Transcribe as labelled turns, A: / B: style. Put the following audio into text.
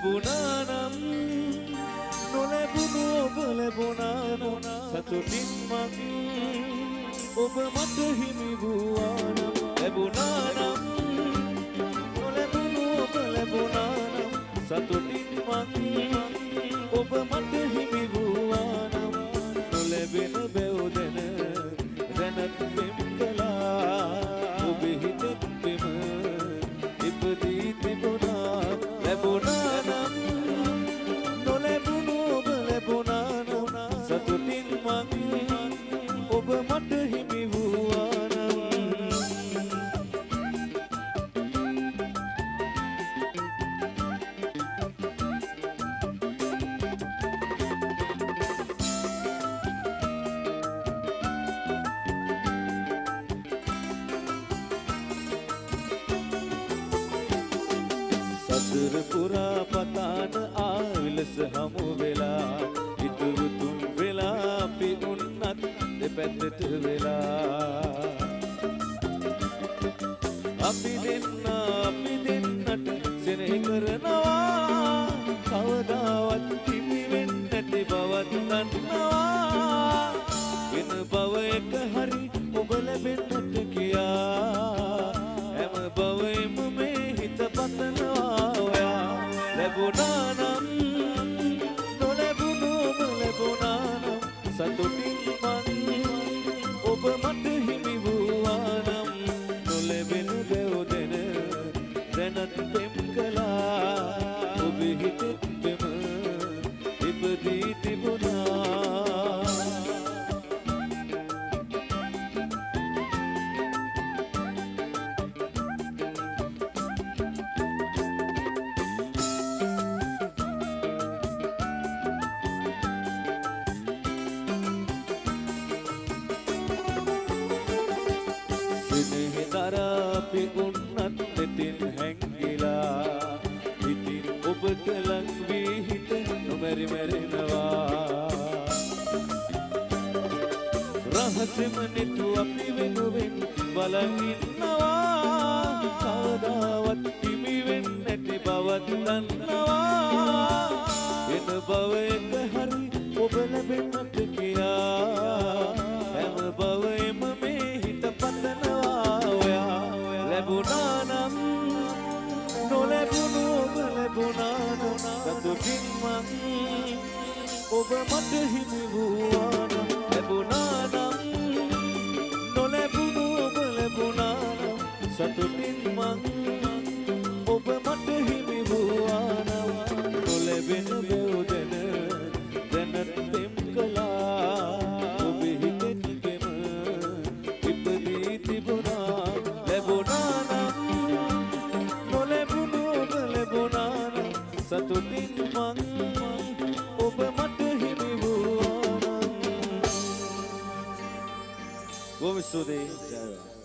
A: ලැබුණා නම් නොලැබුණු ඔබ ලැබුණා නම් සතුටින් මං ඔබ මට හිමි වූවා නම් ලැබුණා නම් නොලැබුණු ඔබ ලැබුණා නම් සතුටින් මං ඔබ මට හිමි වූවා නම් නොලැබෙන බැව් දැන දැනත් පෙම් කළා ඔබ හිතෙත් පෙම ඉපදී තිබුණා ලැබුණා නම් නොලැබුණු ඔබ ලැබුණා නම් සතුටින් මං ඔබ මට හිමි වූවා නම් සතර පුරා පතාන ආවිලස හමු වෙලා ඉතුරු තුන් වෙලා අපි උන්නත් දෙපැත්තට වෙලා අපි දෙන්නට සෙනෙහ කරනවා කවදාවත් හිමි වෙන්නේ නැති බවත් දන්නවා වෙන බවයක හරි ඔබ ලැබෙන්නට කියා හැම බවෙම මේ හිත පතනවා ඔයා ලැබුණා නම් නොලැබුණු ඔබ ලැබුණා නම් සතුටින් මං ඔබ මට හිමි වූවා නම් නොලැබෙන බැව් දෙන දැනත් පෙම් කළා ඔබ හිතෙත් පෙම ඉපදී තිබුණා අපි උන්නත් දෙතින් හැංගිලා ඉතින් ඔබට ලං වී හිත නොමැරි මැරෙනවා රහසෙම නිතු අපි වෙනුවෙන් බලන් ඉන්නවා කවදාවත් හිමි වෙන්නේ නැති බවත් දන්නවා වෙන බවයක හරි ඔබ ලැබෙන්නට කියා හැම බවෙම මේ හිත පතනවා ලැබුණා නම් නොලැබුණු ඔබ ලැබුණා නම් සතුටින් මං ඔබ මට හිමි වූවා නම් ලැබුණා නම් නොලැබුණු ඔබ ලැබුණා නම් සතුටින් මං ඔබ මට හිමි වූවා නම් නොලැබෙන බැව් දැන දැනත් පෙම් කළා ඔබ හිතෙත් පෙම ඉපදී තිබුණා ලැබුණා නම් නොලැබුණු ඔබ ලැබුණා නම් සතුටින් මං ඔබ මට හිමි වූවා නම්. Vamos estudar.